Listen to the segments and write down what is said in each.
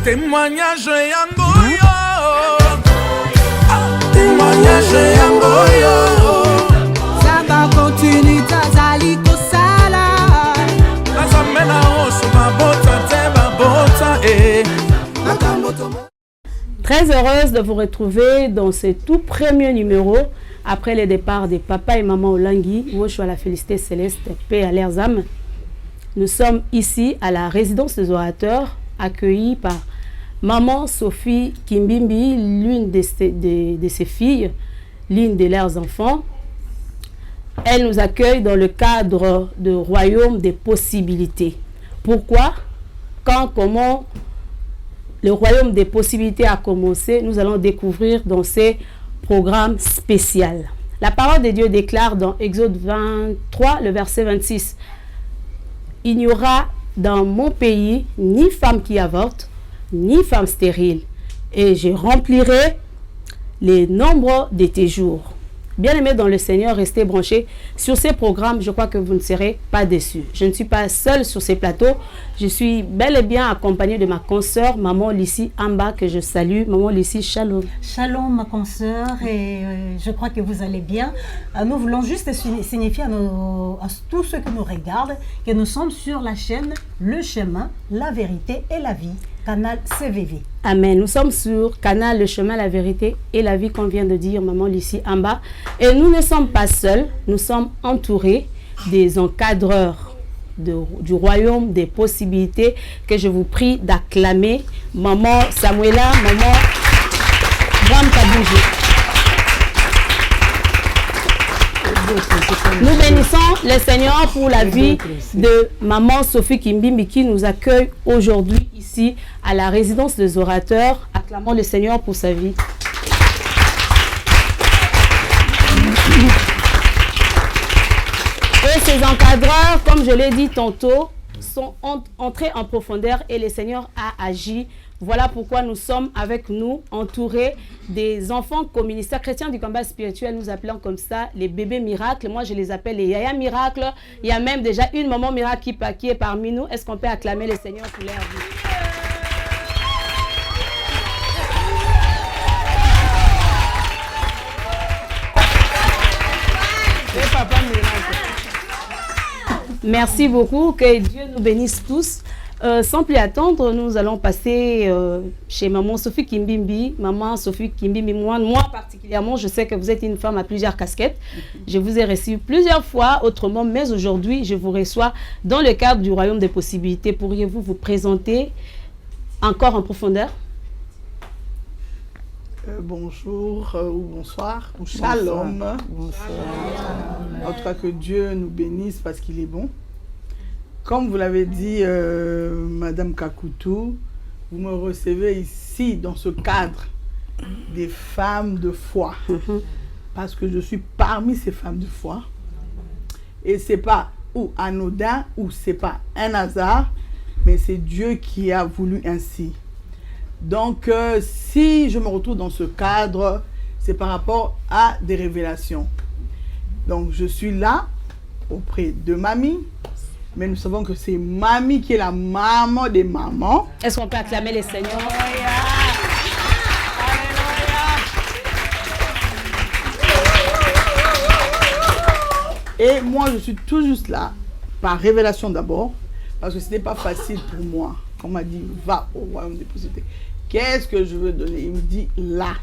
témoignage yangoyo, témoignage yangoyo. Samba continue tazali kosala. Nazamena osu mabota te mabota Très heureuse de vous retrouver dans ce tout premier numéro après le départ de papa et maman Olangi. Woshua la félicité céleste, paix à leurs âmes. Nous sommes ici à la résidence des orateurs, accueillis par maman Sophie Kimbimbi, l'une de ses filles, l'une de leurs enfants. Elle nous accueille dans le cadre du royaume des possibilités. Pourquoi? Comment le royaume des possibilités a commencé, nous allons découvrir dans ces programmes spéciaux. La parole de Dieu déclare dans Exode 23, le verset 26, « Il n'y aura dans mon pays ni femme qui avorte, ni femme stérile, et je remplirai les nombres de tes jours. » Bien-aimés dans le Seigneur, restez branchés sur ces programmes. Je crois que vous ne serez pas déçus. Je ne suis pas seule sur ces plateaux. Je suis bel et bien accompagnée de ma consoeur, Maman Lissi Amba, que je salue. Maman Lissi, shalom. Shalom, ma consoeur, et je crois que vous allez bien. Nous voulons juste signifier à tous ceux qui nous regardent que nous sommes sur la chaîne Le Chemin, la Vérité et la Vie, canal CVV. Amen. Nous sommes sur canal Le Chemin, la Vérité et la Vie, qu'on vient de dire, Maman Lissi Amba. Et nous ne sommes pas seuls, nous sommes entourés des encadreurs du royaume des possibilités que je vous prie d'acclamer. Maman Samuela, Maman Bram Kaboujé. Nous bénissons le Seigneur pour la vie de Maman Sophie Kimbimbi qui nous accueille aujourd'hui ici à la résidence des orateurs. Acclamons le Seigneur pour sa vie. Et ces encadreurs, comme je l'ai dit tantôt, sont entrés en profondeur et le Seigneur a agi. Voilà pourquoi nous sommes avec nous, entourés des enfants qu'au ministère chrétien du combat spirituel, nous appelons comme ça les bébés miracles. Moi, je les appelle les yaya miracles. Il y a même déjà une maman miracle qui est parmi nous. Est-ce qu'on peut acclamer le Seigneur pour leur vie? Merci beaucoup, que Dieu nous bénisse tous. Sans plus attendre, nous allons passer chez Maman Sophie Kimbimbi. Maman Sophie Kimbimbi, moi particulièrement, je sais que vous êtes une femme à plusieurs casquettes. Je vous ai reçu plusieurs fois autrement, mais aujourd'hui, je vous reçois dans le cadre du royaume des possibilités. Pourriez-vous vous présenter encore en profondeur? Bonjour ou bonsoir ou shalom. Bonsoir. En tout cas, que Dieu nous bénisse parce qu'il est bon. Comme vous l'avez dit, Madame Kakoutou, vous me recevez ici dans ce cadre des femmes de foi. Parce que je suis parmi ces femmes de foi. Et ce n'est pas ou anodin ou ce n'est pas un hasard, mais c'est Dieu qui a voulu ainsi. Donc, si je me retrouve dans ce cadre, c'est par rapport à des révélations. Donc, je suis là, auprès de Mamie, mais nous savons que c'est Mamie qui est la maman des mamans. Est-ce qu'on peut acclamer les seigneurs? Et moi, je suis tout juste là, par révélation d'abord, parce que ce n'est pas facile pour moi. On m'a dit, va au royaume des possibilités. Qu'est-ce que je veux donner? Il me dit, là.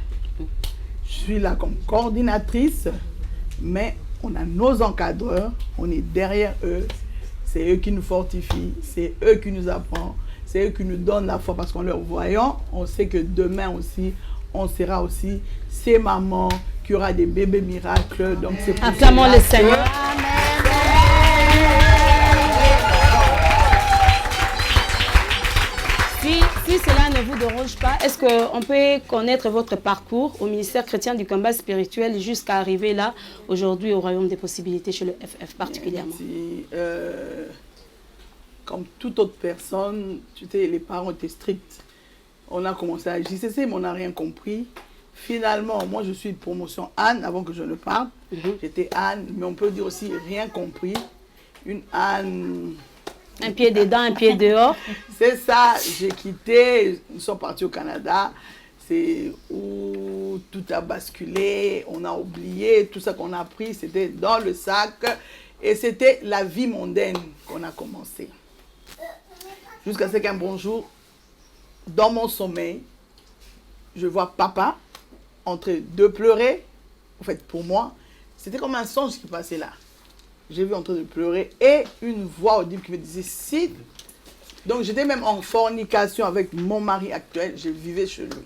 Je suis là comme coordinatrice, mais on a nos encadreurs, on est derrière eux. C'est eux qui nous fortifient, c'est eux qui nous apprennent, c'est eux qui nous donnent la foi parce qu'en leur voyant, on sait que demain aussi, on sera aussi ces mamans qui aura des bébés miracles. Donc c'est pour acclamons le Seigneur. Si cela ne vous dérange pas, est-ce qu'on peut connaître votre parcours au ministère chrétien du combat spirituel jusqu'à arriver là, aujourd'hui au royaume des possibilités chez le FF particulièrement? Comme toute autre personne, tu sais, les parents étaient stricts. On a commencé à JCC, mais on n'a rien compris. Finalement, moi je suis de promotion Anne, avant que je ne parte. J'étais Anne, mais on peut dire aussi rien compris. Une Anne Un pied dedans, un pied dehors. C'est ça, j'ai quitté, nous sommes partis au Canada. C'est où tout a basculé, on a oublié, tout ça qu'on a pris, c'était dans le sac. Et c'était la vie mondaine qu'on a commencé. Jusqu'à ce qu'un bon jour, dans mon sommeil, je vois papa en train de pleurer. En fait, pour moi, c'était comme un songe qui passait là. J'ai vu en train de pleurer et une voix audible qui me disait « Si ». Donc, j'étais même en fornication avec mon mari actuel. Je vivais chez lui.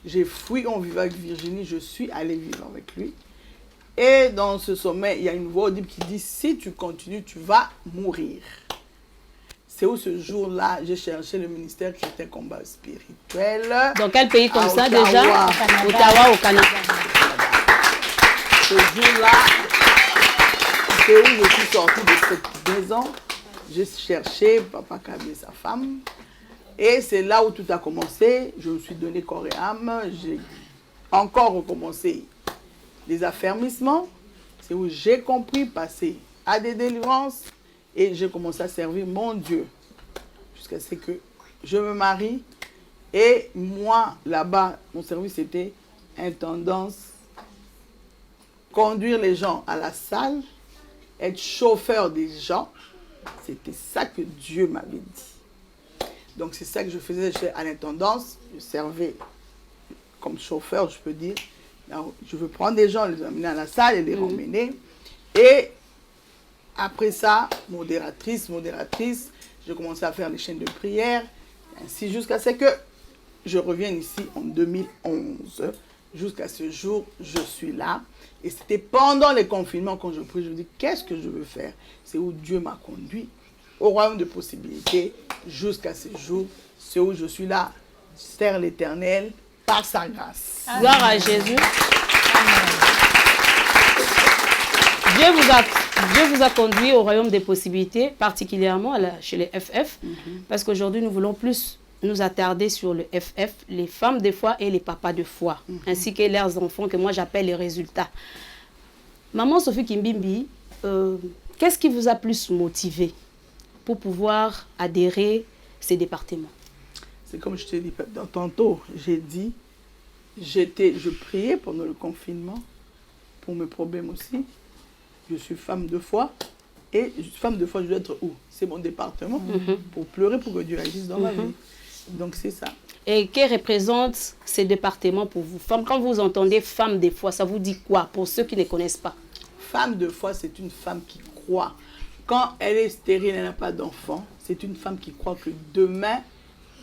J'ai fui, on vivait avec Virginie. Je suis allée vivre avec lui. Et dans ce sommeil, il y a une voix audible qui dit « Si tu continues, tu vas mourir ». C'est où ce jour-là, j'ai cherché le ministère qui était combat spirituel. Dans quel pays comme ça Ottawa. déjà? Ottawa, au Canada. Ce jour-là, c'est où je suis sortie de cette maison. J'ai cherché papa Kabi et sa femme. Et c'est là où tout a commencé. Je me suis donné corps et âme. J'ai encore recommencé les affermissements. C'est où j'ai compris passer à des délivrances. Et j'ai commencé à servir mon Dieu. Jusqu'à ce que je me marie. Et moi, là-bas, mon service était intendance, conduire les gens à la salle, être chauffeur des gens. C'était ça que Dieu m'avait dit. Donc c'est ça que je faisais à l'intendance. Je servais comme chauffeur, je peux dire. Alors, je veux prendre des gens, les amener à la salle et les emmener. Et après ça, modératrice, j'ai commencé à faire les chaînes de prière. Ainsi jusqu'à ce que je revienne ici en 2011. Jusqu'à ce jour, je suis là. Et c'était pendant les confinements quand je prie, je me dis, qu'est-ce que je veux faire? C'est où Dieu m'a conduit, au royaume de possibilités, jusqu'à ce jour. C'est où je suis là, sers l'Éternel, par sa grâce. Gloire à Jésus. Dieu vous a conduit au royaume des possibilités, particulièrement chez les FF, parce qu'aujourd'hui, nous voulons plus nous attarder sur le FF, les femmes de foi et les papas de foi, ainsi que leurs enfants, que moi j'appelle les résultats. Maman Sophie Kimbimbi, qu'est-ce qui vous a plus motivé pour pouvoir adhérer à ces départements? C'est comme je te dis tantôt, j'ai dit, je priais pendant le confinement pour mes problèmes aussi. Je suis femme de foi. Et femme de foi, je dois être où? C'est mon département. Pour pleurer, pour que Dieu agisse dans ma vie. Donc c'est ça. Et que représente ces départements pour vous? Quand vous entendez femme de foi, ça vous dit quoi pour ceux qui ne connaissent pas? Femme de foi, c'est une femme qui croit. Quand elle est stérile, elle n'a pas d'enfant, c'est une femme qui croit que demain,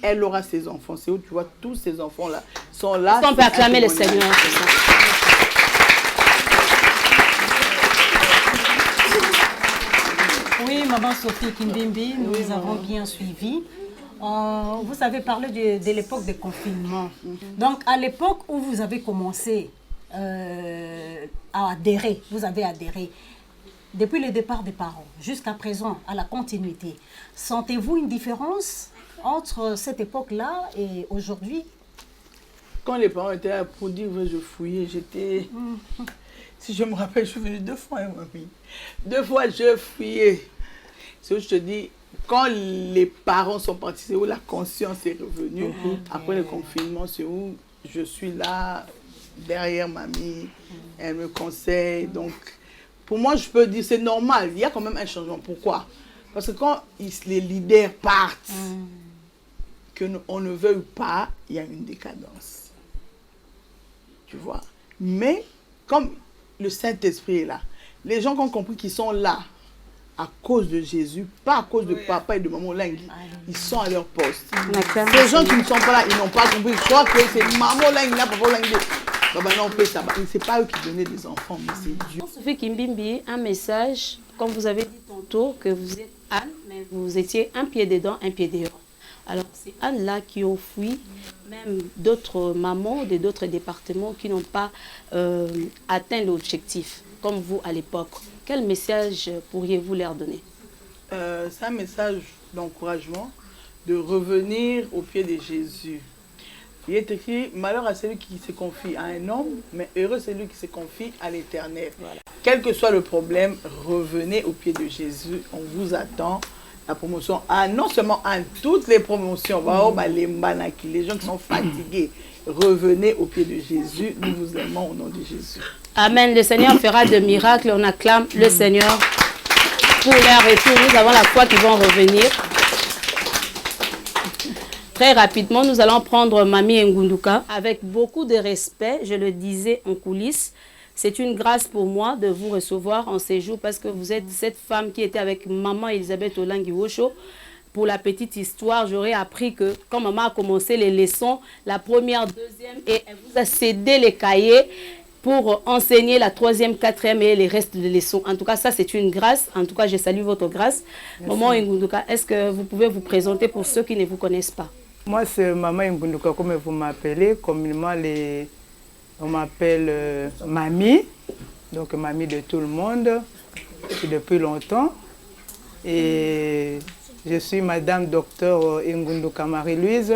elle aura ses enfants. C'est où tu vois tous ces enfants-là sont là. On peut acclamer le Seigneur. Oui, maman Sophie Kimbimbi, nous avons bien suivi. Vous avez parlé de l'époque de confinement. Donc, à l'époque où vous avez commencé à adhérer, vous avez adhéré, depuis le départ des parents jusqu'à présent, à la continuité, sentez-vous une différence entre cette époque-là et aujourd'hui? Quand les parents étaient là pour dire je fouillais, j'étais... Si je me rappelle, je suis venue 2 fois, mamie. 2 fois, je fouillais. C'est où je te dis, quand les parents sont partis, c'est où la conscience est revenue. Après le confinement, c'est où je suis là, derrière mamie. Elle me conseille. Donc, pour moi, je peux dire, c'est normal. Il y a quand même un changement. Pourquoi? Parce que quand les leaders partent, qu'on ne veuille pas, il y a une décadence. Tu vois? Mais, comme le Saint-Esprit est là, les gens qui ont compris qu'ils sont là à cause de Jésus, pas à cause de papa et de maman Lingui, ils sont à leur poste. Les gens qui ne sont pas là, ils n'ont pas compris. Ils croient que c'est maman Lingui, là, papa Lingui. Non, c'est pas eux qui donnaient des enfants, mais c'est Dieu. Sophie Kimbimbi, un message, comme vous avez dit tantôt, que vous êtes Anne, mais vous étiez un pied dedans, un pied dehors. Alors, c'est Anne-là qui ont fui, même d'autres mamans de d'autres départements qui n'ont pas atteint l'objectif, comme vous à l'époque. Quel message pourriez-vous leur donner? C'est un message d'encouragement, de revenir au pied de Jésus. Il est écrit, malheur à celui qui se confie à un homme, mais heureux celui qui se confie à l'Éternel. Voilà. Quel que soit le problème, revenez au pied de Jésus, on vous attend. la promotion non seulement en toutes les promotions, les gens qui sont fatigués, revenez au pied de Jésus. Nous vous aimons au nom de Jésus. Amen. Le Seigneur fera de miracles. On acclame le Seigneur pour leur retour. Nous avons la foi qu'ils vont revenir. Très rapidement, nous allons prendre Mamie Ngunduka avec beaucoup de respect. Je le disais en coulisses. C'est une grâce pour moi de vous recevoir en séjour parce que vous êtes cette femme qui était avec maman Elisabeth Olangi Wosho. Pour la petite histoire, j'aurais appris que quand maman a commencé les leçons, la première, deuxième, et elle vous a cédé les cahiers pour enseigner la troisième, quatrième et les restes de leçons. En tout cas, ça c'est une grâce. En tout cas, je salue votre grâce. Merci. Maman Ngunduka, est-ce que vous pouvez vous présenter pour ceux qui ne vous connaissent pas? Moi, c'est Maman Ngunduka, comme vous m'appelez. Communément, on m'appelle Mamie, donc Mamie de tout le monde, depuis longtemps. Et je suis Madame Docteur Ngunduka Marie-Louise.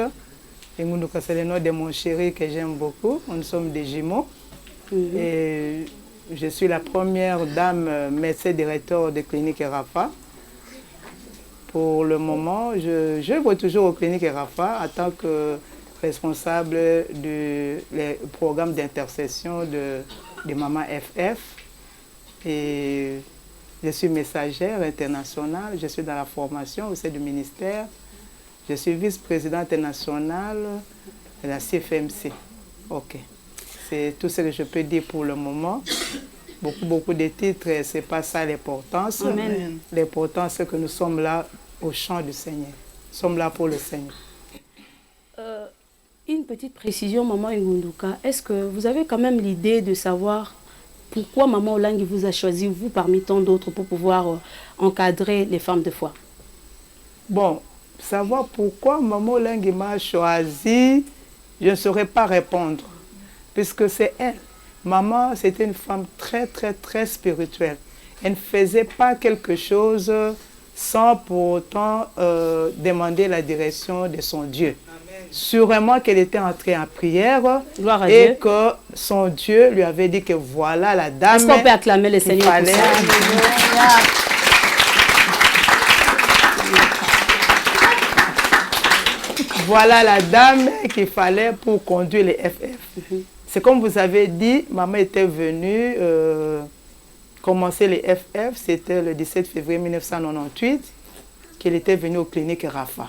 Ngunduka, c'est le nom de mon chéri que j'aime beaucoup. Nous sommes des jumeaux. Et je suis la première dame médecin directeur de clinique Rafa. Pour le moment, je vais toujours aux cliniques Rafa en tant que responsable du programme d'intercession de Maman FF. Et je suis messagère internationale, je suis dans la formation au sein du ministère. Je suis vice-présidente nationale de la CFMC. Ok. C'est tout ce que je peux dire pour le moment. Beaucoup de titres, ce n'est pas ça l'importance. L'important, c'est que nous sommes là au champ du Seigneur. Nous sommes là pour le Seigneur. Une petite précision, Maman Ngunduka. Est-ce que vous avez quand même l'idée de savoir pourquoi Maman Olangi vous a choisi, vous, parmi tant d'autres, pour pouvoir encadrer les femmes de foi? Bon, savoir pourquoi Maman Olangi m'a choisi, je ne saurais pas répondre. Puisque c'est elle. Maman, c'était une femme très, très, très spirituelle. Elle ne faisait pas quelque chose sans pour autant demander la direction de son Dieu. Amen. Sûrement qu'elle était entrée en prière et Dieu. Que son Dieu lui avait dit que voilà la dame. Est-ce qu'on peut acclamer le Seigneur pour ça? Voilà la dame qu'il fallait pour conduire les FF. C'est comme vous avez dit, maman était venue commencer les FF, c'était le 17 février 1998 qu'elle était venue aux cliniques Rafa.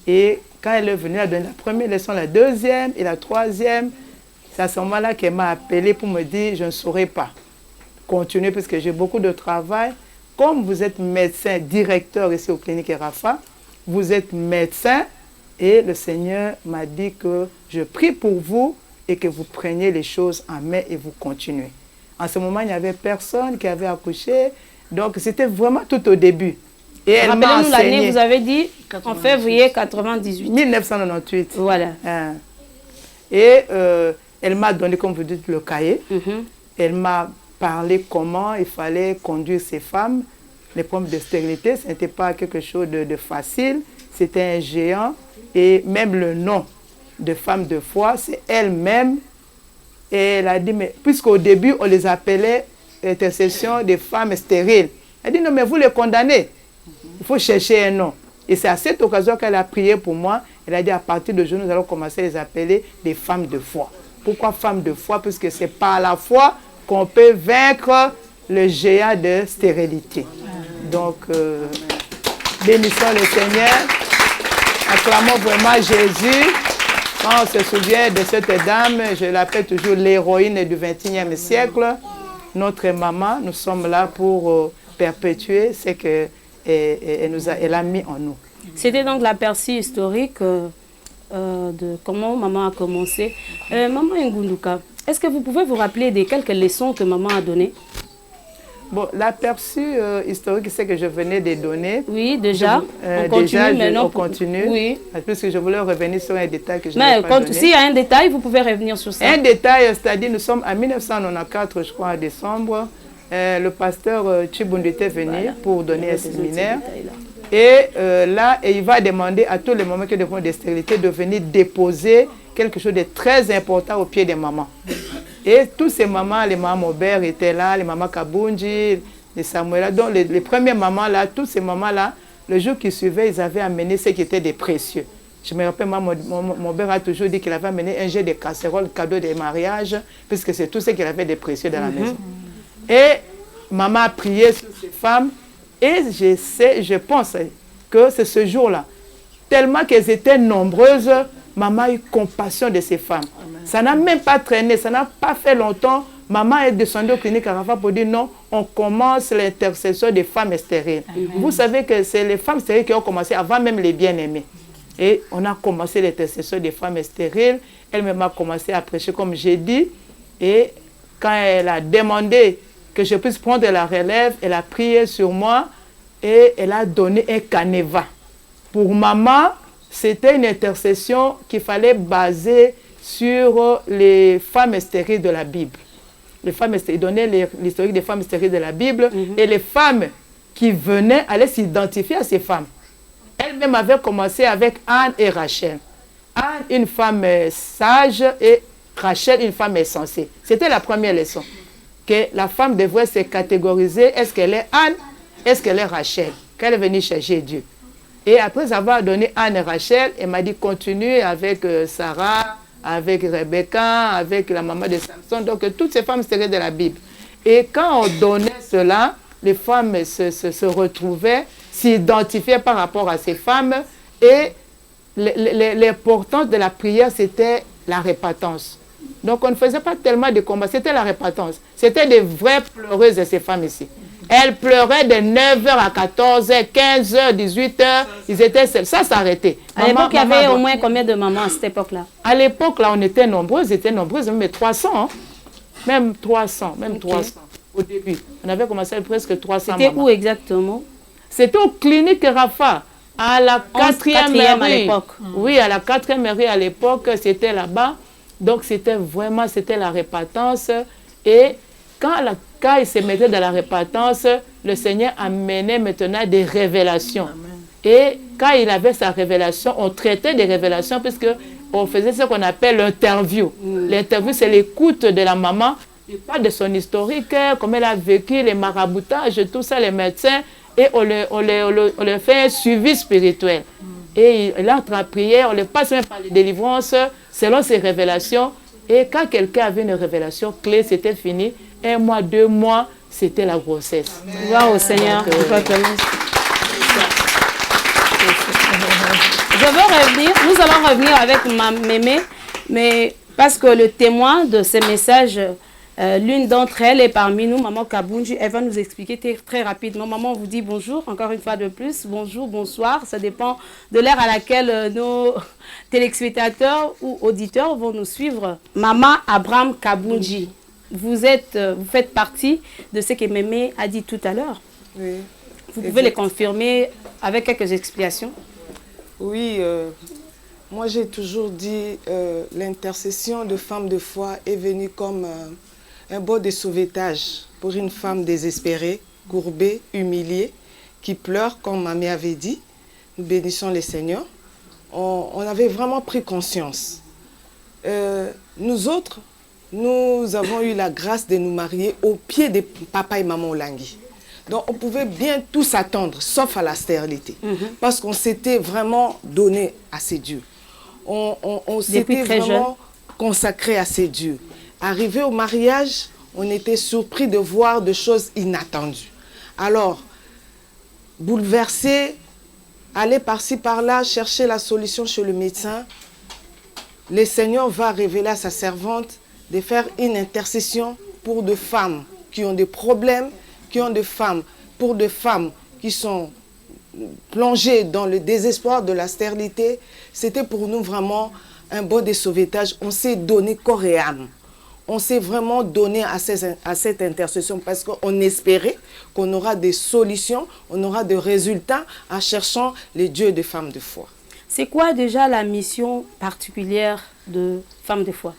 Et quand elle est venue, elle a donné la première leçon, la deuxième et la troisième. C'est à ce moment-là qu'elle m'a appelé pour me dire, je ne saurais pas continuer parce que j'ai beaucoup de travail. Comme vous êtes médecin, directeur ici aux cliniques Rafa, vous êtes médecin et le Seigneur m'a dit que je prie pour vous et que vous preniez les choses en main et vous continuez. En ce moment, il n'y avait personne qui avait accouché. Donc, c'était vraiment tout au début. Et elle m'a enseigné. Rappelez-nous l'année, vous avez dit, en février 98. 1998. Voilà. Et elle m'a donné, comme vous dites, le cahier. Elle m'a parlé comment il fallait conduire ces femmes. Les problèmes de stérilité, ce n'était pas quelque chose de facile. C'était un géant. Et même le nom de femme de foi, c'est elle-même. Et elle a dit, mais puisqu'au début, on les appelait intercession des femmes stériles. Elle a dit, non, mais vous les condamnez. Il faut chercher un nom. Et c'est à cette occasion qu'elle a prié pour moi. Elle a dit, à partir de aujourd'hui, nous allons commencer à les appeler des femmes de foi. Pourquoi femmes de foi? Puisque c'est par la foi qu'on peut vaincre le géant de stérilité. Donc, bénissons le Seigneur. Acclamons vraiment Jésus. Quand on se souvient de cette dame, je l'appelle toujours l'héroïne du XXIe siècle, notre maman, nous sommes là pour perpétuer ce qu'elle a mis en nous. C'était donc l'aperçu historique de comment maman a commencé. Maman Ngunduka, est-ce que vous pouvez vous rappeler des quelques leçons que maman a données? Bon, l'aperçu historique, c'est que je venais de donner. Oui, déjà. On continue maintenant. On continue. Oui. Puisque je voulais revenir sur un détail que je n'avais pas donné. S'il y a un détail, vous pouvez revenir sur ça. Un détail, c'est-à-dire nous sommes en 1994, je crois, en décembre. Le pasteur Chibundu était venu pour donner un séminaire. Et là, il va demander à tous les mamans qui ont des problèmes de stérilité de venir déposer quelque chose de très important au pied des mamans. Et tous ces mamans, les mamans Aubert étaient là, les mamans Kabunji, les Samuela, donc les premières mamans là, toutes ces mamans là le jour qui suivait, ils avaient amené ce qui était des précieux. Je me rappelle, moi, mon père a toujours dit qu'il avait amené un jet de casserole, cadeau de mariage, puisque c'est tout ce qu'il avait de précieux dans la maison. Et maman a prié sur ces femmes, et je pense que c'est ce jour-là, tellement qu'elles étaient nombreuses, maman a eu compassion de ces femmes. Amen. Ça n'a même pas traîné, ça n'a pas fait longtemps. Maman est descendue au clinique à Rafa pour dire non, on commence l'intercession des femmes stériles. Amen. Vous savez que c'est les femmes stériles qui ont commencé avant même les bien-aimés. Et on a commencé l'intercession des femmes stériles. Elle-même a commencé à prêcher comme j'ai dit. Et quand elle a demandé que je puisse prendre la relève, elle a prié sur moi et elle a donné un canevas. Pour maman, c'était une intercession qu'il fallait baser sur les femmes stériles de la Bible. Les femmes stériles, donner l'historique des femmes stériles de la Bible et les femmes qui venaient allaient s'identifier à ces femmes. Elle-même avait commencé avec Anne et Rachel. Anne, une femme sage, et Rachel, une femme insensée. C'était la première leçon. Que la femme devrait se catégoriser. Est-ce qu'elle est Anne? Est-ce qu'elle est Rachel? Qu'elle est venue chercher Dieu. Et après avoir donné Anne et Rachel, elle m'a dit continue avec Sarah, avec Rebecca, avec la maman de Samson. Donc toutes ces femmes seraient de la Bible. Et quand on donnait cela, les femmes se retrouvaient, s'identifiaient par rapport à ces femmes. Et l'importance de la prière, c'était la répentance. Donc on ne faisait pas tellement de combats, c'était la répentance. C'était des vraies pleureuses de ces femmes ici. Elles pleuraient de 9h à 14h, 15h, 18h. Ils étaient seuls. Ça s'arrêtait. À l'époque, il y avait au moins combien de mamans à cette époque-là? À l'époque, là, on était nombreuses, même 300. Hein? Même 300, même 300 au début. On avait commencé avec presque 300 mamans. C'était où exactement? C'était aux cliniques Rafa, à la 4e mairie. À l'époque. Oui, à la 4e mairie à l'époque, c'était là-bas. Donc, c'était la répentance. Et quand il se mettait dans la répentance, le Seigneur amenait maintenant des révélations. Amen. Et quand il avait sa révélation, on traitait des révélations puisqu'on faisait ce qu'on appelle l'interview. L'interview, c'est l'écoute de la maman. Il parle de son historique, comment elle a vécu, les maraboutages, tout ça, les médecins. Et on leur fait un suivi spirituel. Et il entre en prière, on le passe même par les délivrances selon ses révélations. Et quand quelqu'un avait une révélation clé, c'était fini. 1 mois, 2 mois, c'était la grossesse. Waouh, Seigneur. Donc, je veux revenir, nous allons revenir avec ma mémé, mais parce que le témoin de ces messages, l'une d'entre elles est parmi nous, Maman Kabunji. Elle va nous expliquer très rapidement. Maman, on vous dit bonjour, encore une fois de plus. Bonjour, bonsoir. Ça dépend de l'heure à laquelle nos téléspectateurs ou auditeurs vont nous suivre. Maman Abraham Kabunji, vous faites partie de ce que Mémé a dit tout à l'heure. Oui. Vous pouvez les confirmer avec quelques explications? Oui, moi j'ai toujours dit l'intercession de femmes de foi est venue comme un bord de sauvetage pour une femme désespérée, courbée, humiliée, qui pleure, comme Mamie avait dit. Nous bénissons le Seigneur. On avait vraiment pris conscience. Nous autres, nous avons eu la grâce de nous marier au pied de papa et maman Olangi. Donc on pouvait bien tout s'attendre, sauf à la stérilité. Parce qu'on s'était vraiment donné à ces dieux. On s'était vraiment consacré à ces dieux. Arrivé au mariage, on était surpris de voir des choses inattendues. Alors, bouleversé, aller par-ci, par-là, chercher la solution chez le médecin, le Seigneur va révéler à sa servante de faire une intercession pour des femmes qui ont des problèmes, pour des femmes qui sont plongées dans le désespoir de la stérilité. C'était pour nous vraiment un bord de sauvetage. On s'est donné corps et âme. On s'est vraiment donné à cette intercession parce qu'on espérait qu'on aura des solutions, on aura des résultats en cherchant les dieux de femmes de foi. C'est quoi déjà la mission particulière de femmes de foi?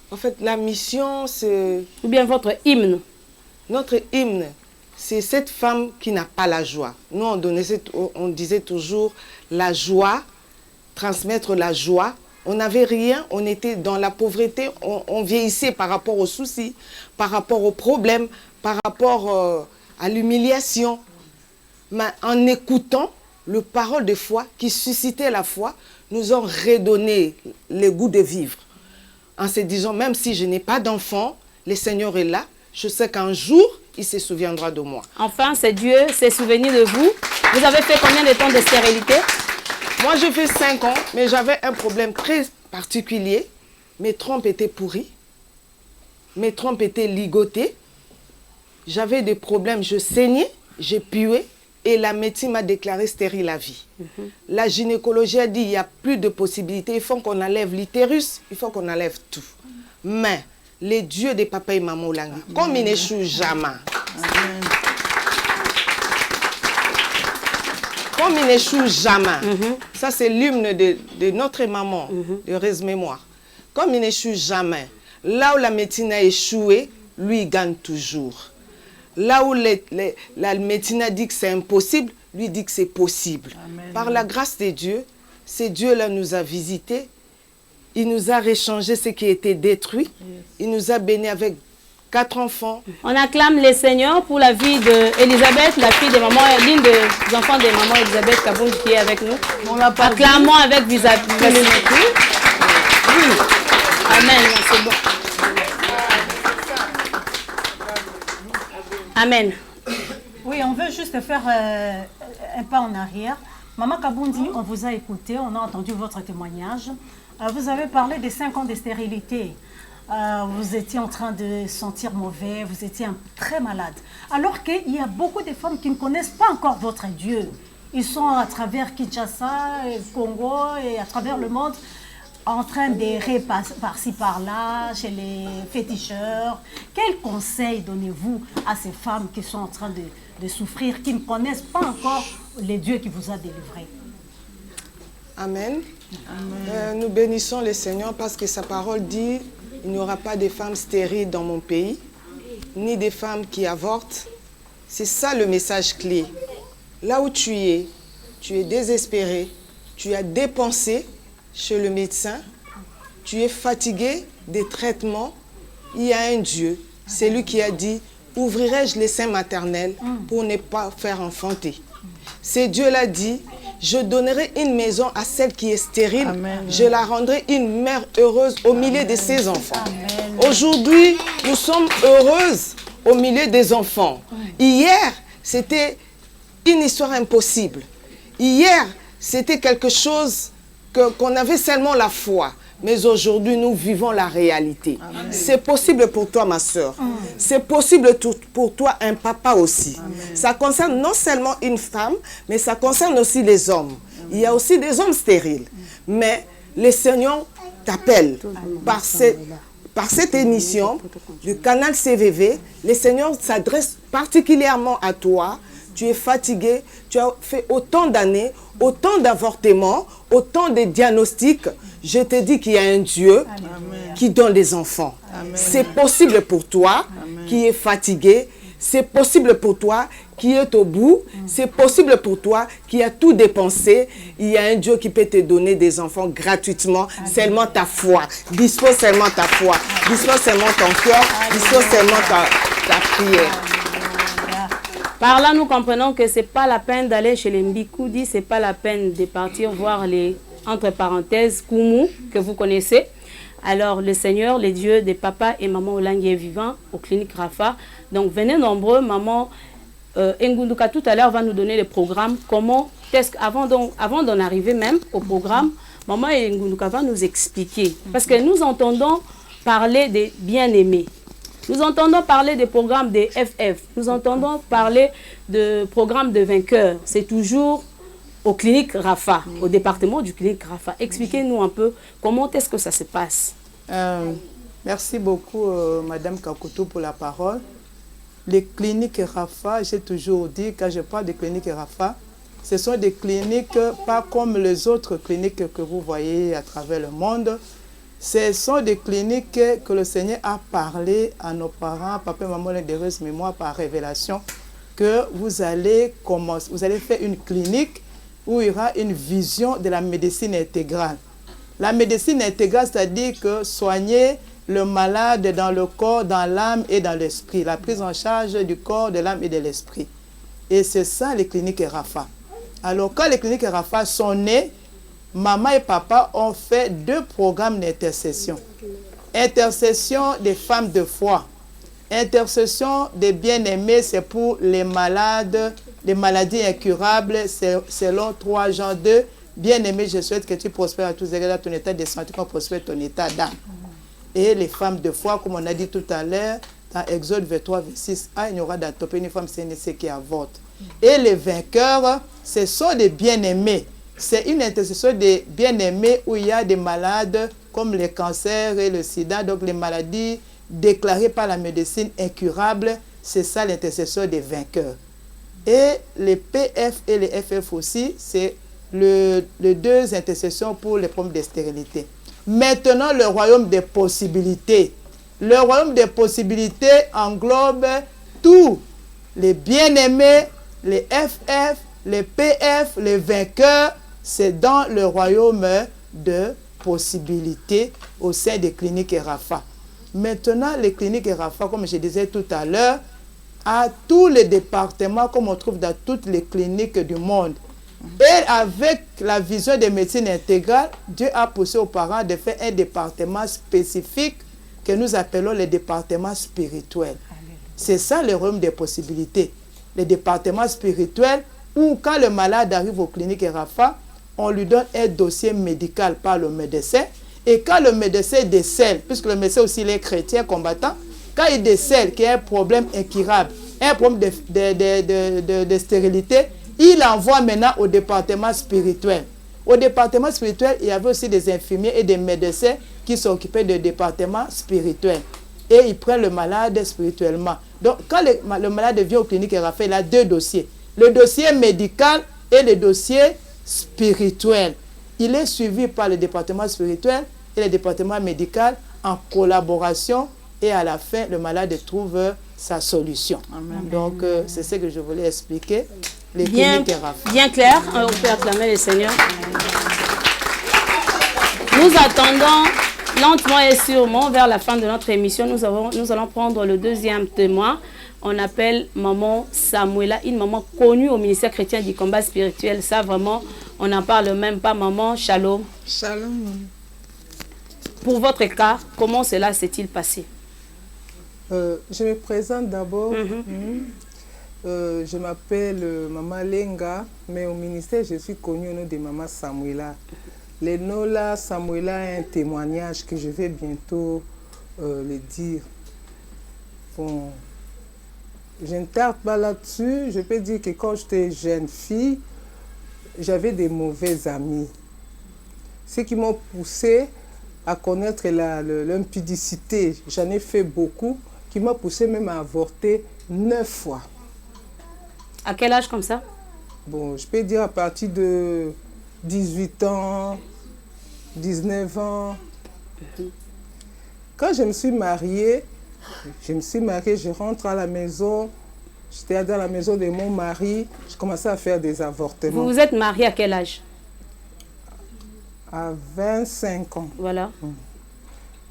En fait, la mission, c'est... Ou bien votre hymne? Notre hymne, c'est cette femme qui n'a pas la joie. Nous, on disait toujours la joie, transmettre la joie. On n'avait rien, on était dans la pauvreté, on vieillissait par rapport aux soucis, par rapport aux problèmes, par rapport à l'humiliation. Mais en écoutant le parole de foi qui suscitait la foi, nous ont redonné le goût de vivre. En se disant, même si je n'ai pas d'enfant, le Seigneur est là. Je sais qu'un jour, il se souviendra de moi. Enfin, c'est Dieu s'est souvenu de vous. Vous avez fait combien de temps de stérilité? Moi, je fais 5 ans, mais j'avais un problème très particulier. Mes trompes étaient pourries. Mes trompes étaient ligotées. J'avais des problèmes, je saignais, j'ai pué. Et la médecine m'a déclaré stérile à vie. La gynécologie a dit, il n'y a plus de possibilités. Il faut qu'on enlève l'utérus, il faut qu'on enlève tout. Mais les dieux des papas et maman Olangi, comme ils n'échouent jamais. Amen. Comme ils n'échouent jamais. Ça, c'est l'hymne de notre maman, de Rez Mémoire. Comme il n'échoue jamais. Là où la médecine a échoué, lui, il gagne toujours. Là où la médecine a dit que c'est impossible, lui dit que c'est possible. Amen. Par la grâce de Dieu, ce Dieu-là nous a visités. Il nous a réchangé ce qui était détruit. Il nous a bénis avec 4 enfants. On acclame le Seigneur pour la vie d'Elisabeth, la fille de maman, l'une des enfants de maman Elisabeth Kaboun qui est avec nous. Acclamons avec Elisabeth. Oui. Amen, c'est bon. Amen. Oui, on veut juste faire un pas en arrière. Maman Kaboundi, on vous a écouté, on a entendu votre témoignage. Vous avez parlé des 5 ans de stérilité. Vous étiez en train de sentir mauvais, vous étiez très malade. Alors qu'il y a beaucoup de femmes qui ne connaissent pas encore votre Dieu. Ils sont à travers Kinshasa, Congo et à travers le monde en train d'errer par-ci par-là, chez les féticheurs. Quel conseil donnez-vous à ces femmes qui sont en train de souffrir, qui ne connaissent pas encore les dieux qui vous a délivrés? Amen. Nous bénissons le Seigneur parce que sa parole dit il n'y aura pas de femmes stériles dans mon pays, ni des femmes qui avortent. C'est ça le message clé. Là où tu es désespéré, tu as dépensé chez le médecin, tu es fatigué des traitements, il y a un Dieu, c'est lui qui a dit, ouvrirai-je les seins maternels pour ne pas faire enfanter. C'est Dieu l'a dit, je donnerai une maison à celle qui est stérile, je la rendrai une mère heureuse au milieu de ses enfants. Aujourd'hui, nous sommes heureuses au milieu des enfants. Hier, c'était une histoire impossible. Hier, c'était quelque chose qu'on avait seulement la foi. Mais aujourd'hui, nous vivons la réalité. C'est possible pour toi, ma soeur. C'est possible pour toi, un papa aussi. Amen. Ça concerne non seulement une femme, mais ça concerne aussi les hommes. Il y a aussi des hommes stériles. Mais le Seigneur t'appelle par cette émission du canal CVV. Le Seigneur s'adresse particulièrement à toi. Tu es fatigué, tu as fait autant d'années, autant d'avortements, autant de diagnostics. Je te dis qu'il y a un Dieu qui donne des enfants. C'est possible pour toi qui es fatigué. C'est possible pour toi qui est au bout. C'est possible pour toi qui a tout dépensé. Il y a un Dieu qui peut te donner des enfants gratuitement. Seulement ta foi. Dispose seulement ta foi. Dispose seulement ton cœur. Dispose seulement ta prière. Par là, nous comprenons que ce n'est pas la peine d'aller chez les Mbikoudi, ce n'est pas la peine de partir voir les, entre parenthèses, Koumou, que vous connaissez. Alors, le Seigneur, les dieux des papas et maman Olangi est vivant aux cliniques Rafa. Donc, venez nombreux. Maman Ngunduka, tout à l'heure, va nous donner le programme. Comment, avant d'en arriver même au programme, maman Ngunduka va nous expliquer. Parce que nous entendons parler des bien-aimés. Nous entendons parler des programmes des FF. Nous entendons parler de programmes de vainqueurs. C'est toujours aux cliniques Rafa, au département du clinique Rafa. Expliquez-nous un peu comment est-ce que ça se passe. Merci beaucoup, Madame Kakutu, pour la parole. Les cliniques Rafa, j'ai toujours dit, quand je parle de cliniques Rafa, ce sont des cliniques pas comme les autres cliniques que vous voyez à travers le monde. Ce sont des cliniques que le Seigneur a parlé à nos parents, papa et maman de Rez Mémoire par révélation, que vous allez faire une clinique où il y aura une vision de la médecine intégrale. La médecine intégrale, c'est-à-dire que soigner le malade dans le corps, dans l'âme et dans l'esprit. La prise en charge du corps, de l'âme et de l'esprit. Et c'est ça les cliniques Rafa. Alors, quand les cliniques Rafa sont nées, maman et papa ont fait 2 programmes d'intercession. Intercession des femmes de foi. Intercession des bien-aimés, c'est pour les malades, les maladies incurables, selon 3 Jean 2. Bien-aimé, je souhaite que tu prospères à tous égards dans ton état de santé, qu'on prospère ton état d'âme. Et les femmes de foi, comme on a dit tout à l'heure, dans Exode 23, 26, il n'y aura d'atopée une femme CNC qui avorte. Et les vainqueurs, ce sont des bien-aimés. C'est une intercession des bien-aimés où il y a des malades comme les cancers et le sida, donc les maladies déclarées par la médecine incurables. C'est ça l'intercession des vainqueurs. Et les PF et les FF aussi, c'est les 2 intercessions pour les problèmes de stérilité. Maintenant, le royaume des possibilités. Le royaume des possibilités englobe tous les bien-aimés, les FF, les PF, les vainqueurs. C'est dans le royaume de possibilités au sein des cliniques Rafa. Maintenant, les cliniques Rafa, comme je disais tout à l'heure, à tous les départements, comme on trouve dans toutes les cliniques du monde. Et avec la vision de médecine intégrale, Dieu a poussé aux parents de faire un département spécifique que nous appelons le département spirituel. C'est ça le royaume des possibilités. Le département spirituel où quand le malade arrive aux cliniques Rafa, on lui donne un dossier médical par le médecin. Et quand le médecin décèle, puisque le médecin aussi il est chrétien combattant, quand il décèle qu'il y a un problème incurable, un problème de stérilité, il envoie maintenant au département spirituel. Au département spirituel, il y avait aussi des infirmiers et des médecins qui s'occupaient du département spirituel. Et ils prennent le malade spirituellement. Donc, quand le malade vient aux cliniques Rafa, il a 2 dossiers. Le dossier médical et le dossier spirituel. Il est suivi par le département spirituel et le département médical en collaboration. Et à la fin, le malade trouve sa solution. Amen. Donc, c'est ce que je voulais expliquer. Les cliniques Rafa. Bien clair, on peut acclamer le Seigneur. Nous attendons lentement et sûrement vers la fin de notre émission. Nous allons prendre le 2e témoin. On appelle maman Samuela, une maman connue au ministère chrétien du combat spirituel. Ça, vraiment, on n'en parle même pas. Maman, shalom. Shalom. Pour votre cas, comment cela s'est-il passé? Je me présente d'abord. Je m'appelle Maman Lenga, mais au ministère, je suis connue au nom de Maman Samuela. Le nom là, Samuela, est un témoignage que je vais bientôt le dire. Bon, je ne tarde pas là-dessus. Je peux dire que quand j'étais jeune fille, j'avais des mauvais amis. Ceux qui m'ont poussé à connaître l'impudicité, j'en ai fait beaucoup, qui m'a poussé même à avorter 9 fois. À quel âge comme ça? Bon, je peux dire à partir de 18 ans, 19 ans. Quand je me suis mariée, je rentre à la maison, j'étais dans la maison de mon mari, je commençais à faire des avortements. Vous vous êtes mariée à quel âge? À 25 ans. Voilà.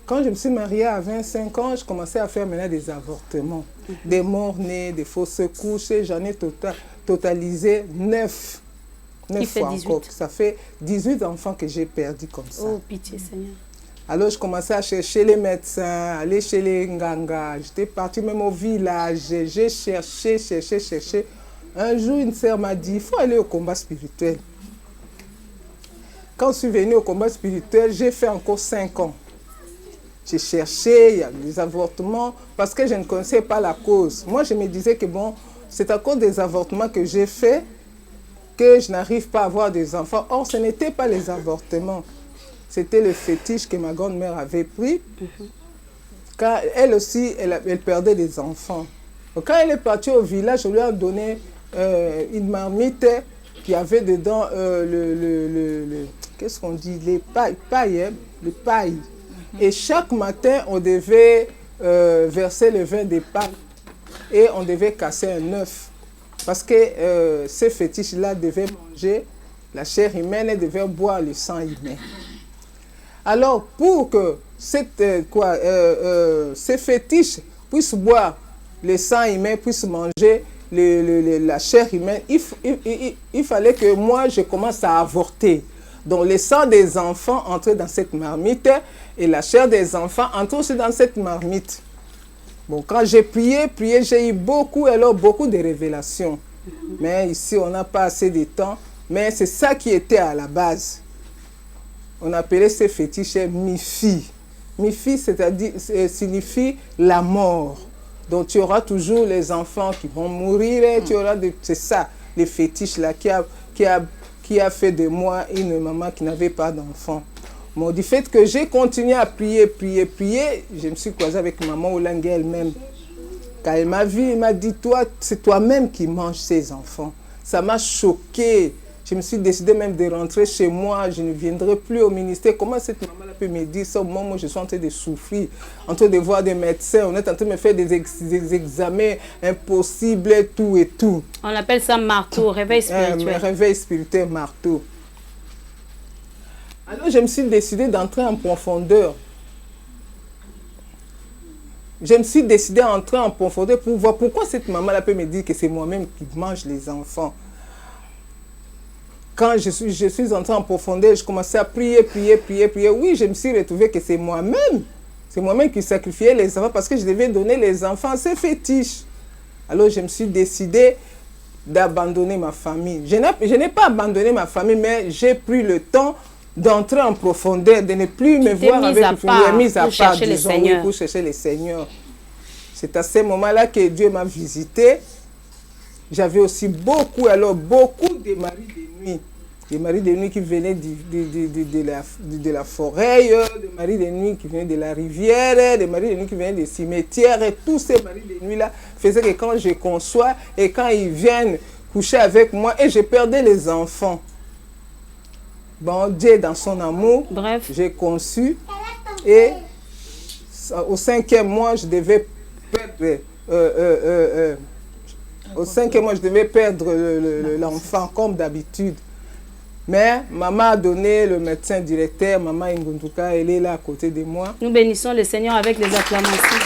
Quand je me suis mariée à 25 ans, je commençais à faire maintenant des avortements. Des morts-nés, des fausses couches, j'en ai totalisé 9. 9 fois 18. Encore. Ça fait 18 enfants que j'ai perdus comme ça. Oh, pitié Seigneur. Alors je commençais à chercher les médecins, aller chez les Nganga. J'étais partie même au village, j'ai cherché. Un jour, une sœur m'a dit, il faut aller au combat spirituel. Quand je suis venue au combat spirituel, j'ai fait encore 5 ans. J'ai cherché, il y a des avortements, parce que je ne connaissais pas la cause. Moi, je me disais que bon, c'est à cause des avortements que j'ai fait que je n'arrive pas à avoir des enfants. Or, ce n'était pas les avortements. C'était le fétiche que ma grand-mère avait pris. Car elle aussi, elle perdait des enfants. Donc, quand elle est partie au village, je lui ai donné une marmite qui avait dedans qu'est-ce qu'on dit? Les pailles. Et chaque matin, on devait verser le vin des pailles et on devait casser un œuf. Parce que ces fétiches-là devaient manger la chair humaine et devaient boire le sang humain. Alors, pour que ces fétiches puissent boire le sang humain, puissent manger la chair humaine, il fallait que moi, je commence à avorter. Donc, le sang des enfants entrait dans cette marmite et la chair des enfants entrait aussi dans cette marmite. Bon, quand j'ai prié, j'ai eu beaucoup de révélations. Mais ici, on n'a pas assez de temps. Mais c'est ça qui était à la base. On appelait ces fétiches mi-fi. Mi-fi, c'est-à-dire, signifie la mort. Donc, tu auras toujours les enfants qui vont mourir. C'est ça, les fétiches là, qui a fait de moi une maman qui n'avait pas d'enfant. Bon, du fait que j'ai continué à prier, je me suis croisée avec maman Olangue elle-même. Quand elle m'a vu, elle m'a dit, toi, c'est toi-même qui manges ces enfants. Ça m'a choquée. Je me suis décidé même de rentrer chez moi. Je ne viendrai plus au ministère. Comment cette maman peut me dire ça au moment où je suis en train de souffrir, en train de voir des médecins, on est en train de me faire des examens impossibles, tout et tout. On appelle ça marteau, réveil spirituel. Réveil spirituel, marteau. Alors je me suis décidé d'entrer en profondeur. Je me suis décidé à entrer en profondeur pour voir pourquoi cette maman-là peut me dire que c'est moi-même qui mange les enfants. Quand je suis entré en profondeur, je commençais à prier. Oui, je me suis retrouvé que c'est moi-même. C'est moi-même qui sacrifiais les enfants parce que je devais donner les enfants à ces fétiches. Alors je me suis décidé d'abandonner ma famille. Je n'ai pas abandonné ma famille, mais j'ai pris le temps d'entrer en profondeur, de ne plus me voir avec une famille mise à part, disons, pour chercher le Seigneur. C'est à ce moment-là que Dieu m'a visité. J'avais aussi beaucoup de maris de nuit. Des maris de nuit qui venaient de la forêt, des maris de nuit qui venaient de la rivière, des maris de nuit qui venaient des cimetières. Et tous ces maris de nuit-là faisaient que quand je conçois et quand ils viennent coucher avec moi, et je perdais les enfants. Bon, Dieu, dans son amour, j'ai conçu. Et au 5e mois, je devais perdre... Au 5e mois, je devais perdre l'enfant comme d'habitude. Mais maman a donné le médecin directeur, maman Ngunduka, elle est là à côté de moi. Nous bénissons le Seigneur avec les acclamations.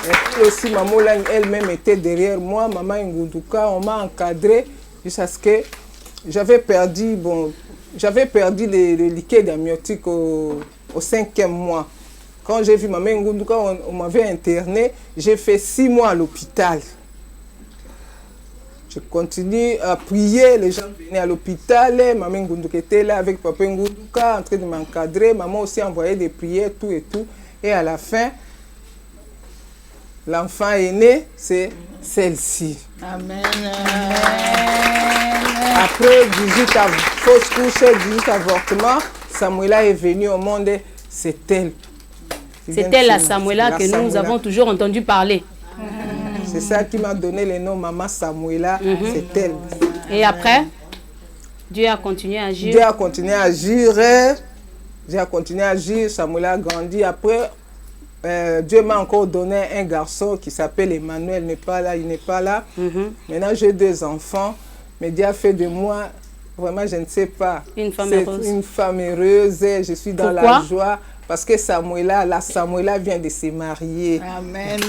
Et puis aussi, maman Lang elle-même était derrière moi, maman Ngunduka, on m'a encadré jusqu'à ce que j'avais perdu le liquide amniotique au 5e mois. Quand j'ai vu maman Ngunduka, on m'avait interné, j'ai fait 6 mois à l'hôpital. Je continue à prier, les gens venaient à l'hôpital, maman Ngunduka était là avec papa Ngunduka en train de m'encadrer, maman aussi envoyait des prières, tout et tout. Et à la fin, l'enfant est né, c'est celle-ci. Amen. Après 18 fausses couches, 18 avortements, Samuela est venue au monde, c'est elle. C'était la Samuela que nous avons toujours entendu parler. C'est ça qui m'a donné le nom Maman Samuela, c'est elle. Et après, Dieu a continué à agir. Dieu a continué à agir. Dieu a continué à agir, Samuela a grandi. Après, Dieu m'a encore donné un garçon qui s'appelle Emmanuel, il n'est pas là. Maintenant, j'ai 2 enfants. Mais Dieu a fait de moi, vraiment, je ne sais pas. Une femme heureuse. Une femme heureuse. Je suis dans la joie. Parce que la Samuela vient de se marier. Amen.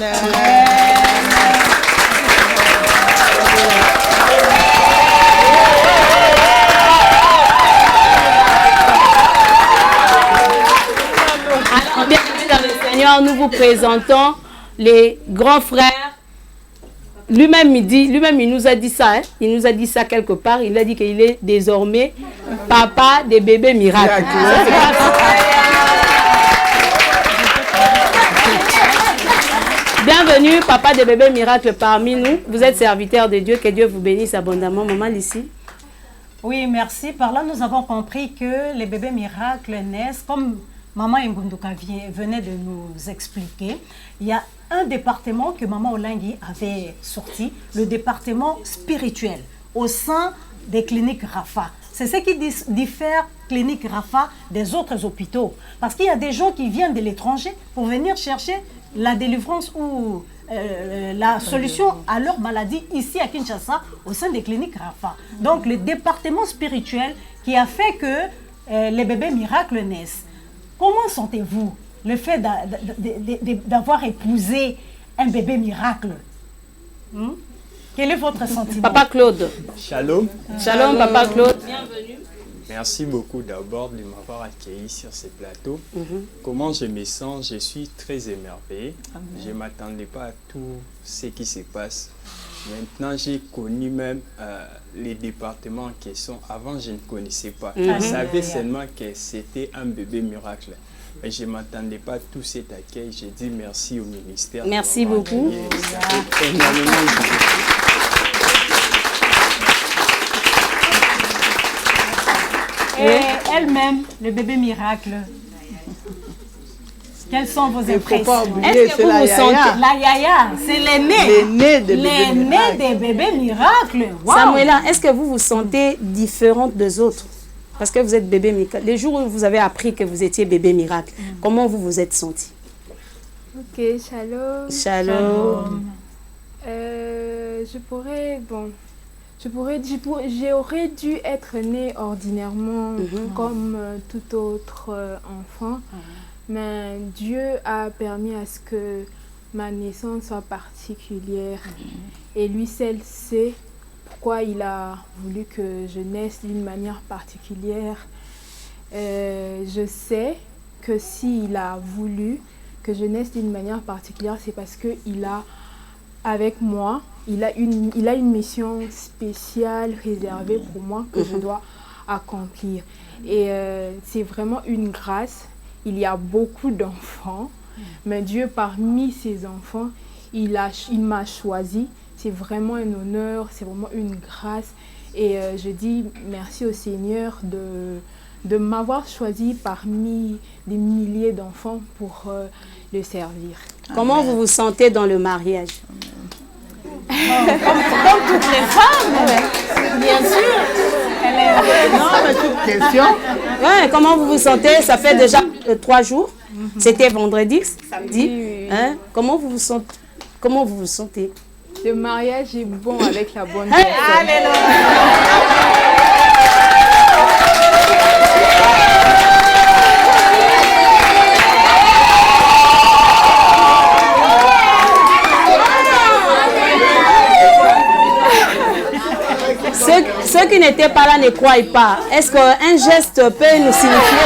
Alors, bienvenue dans le Seigneur, nous vous présentons les grands frères. Lui-même, il nous a dit ça. Hein? Il nous a dit ça quelque part. Il a dit qu'il est désormais papa des bébés miracles. Bienvenue, papa des bébés miracles parmi nous. Vous êtes serviteur de Dieu. Que Dieu vous bénisse abondamment. Maman Lucie. Oui, merci. Par là, nous avons compris que les bébés miracles naissent, comme Maman Ngunduka venait de nous expliquer. Il y a un département que Maman Olangi avait sorti, le département spirituel, au sein des cliniques Rafa. C'est ce qui diffère clinique Rafa des autres hôpitaux. Parce qu'il y a des gens qui viennent de l'étranger pour venir chercher la délivrance ou la solution à leur maladie ici à Kinshasa, au sein des cliniques Rafa. Donc le département spirituel qui a fait que les bébés miracles naissent. Comment sentez-vous le fait d'avoir épousé un bébé miracle. Quel est votre sentiment? Papa Claude. Shalom. Shalom, Papa Claude. Merci beaucoup d'abord de m'avoir accueilli sur ce plateau. Comment je me sens? Je suis très émerveillé. Je ne m'attendais pas à tout ce qui se passe. Maintenant, j'ai connu même les départements en question. Avant, je ne connaissais pas. Je savais seulement que c'était un bébé miracle. Mais je ne m'attendais pas à tout cet accueil. J'ai dit merci au ministère. Merci beaucoup. Ça fait énormément de bien. Et elle-même, le bébé miracle. Quelles sont vos impressions? Est-ce que vous vous sentez... La Yaya, c'est l'aîné. L'aîné des bébés miracles. Wow. Samuela, est-ce que vous vous sentez différente des autres? Parce que vous êtes bébé miracle. Les jours où vous avez appris que vous étiez bébé miracle, comment vous vous êtes senti? Ok, shalom. Shalom. J'aurais dû être née ordinairement comme tout autre enfant, mais Dieu a permis à ce que ma naissance soit particulière et lui seul sait pourquoi il a voulu que je naisse d'une manière particulière. Je sais que s'il a voulu que je naisse d'une manière particulière, c'est parce qu'il a, avec moi, il a une mission spéciale réservée pour moi que je dois accomplir. Et c'est vraiment une grâce. Il y a beaucoup d'enfants, mais Dieu, parmi ces enfants, il m'a choisi. C'est vraiment un honneur, c'est vraiment une grâce. Et je dis merci au Seigneur de m'avoir choisi parmi des milliers d'enfants pour le servir. Comment vous vous sentez dans le mariage? Comme toutes les femmes, bien sûr. Non, mais toute question. Ouais, comment vous vous sentez? Ça fait déjà 3 jours. C'était vendredi, samedi. Oui. Hein? Comment vous vous sentez? Le mariage est bon avec la bonne personne. Ceux qui n'étaient pas là ne croient pas. Est-ce qu'un geste peut nous signifier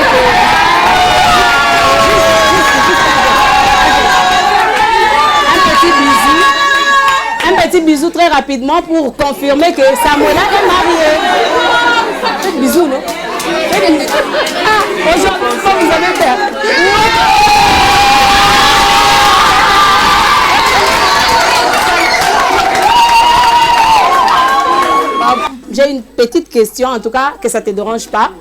un petit bisou très rapidement pour confirmer que Samuela est mariée. Un bisou, non? Ah, aujourd'hui, comment vous avez fait? J'ai une petite question, en tout cas, que ça ne te dérange pas.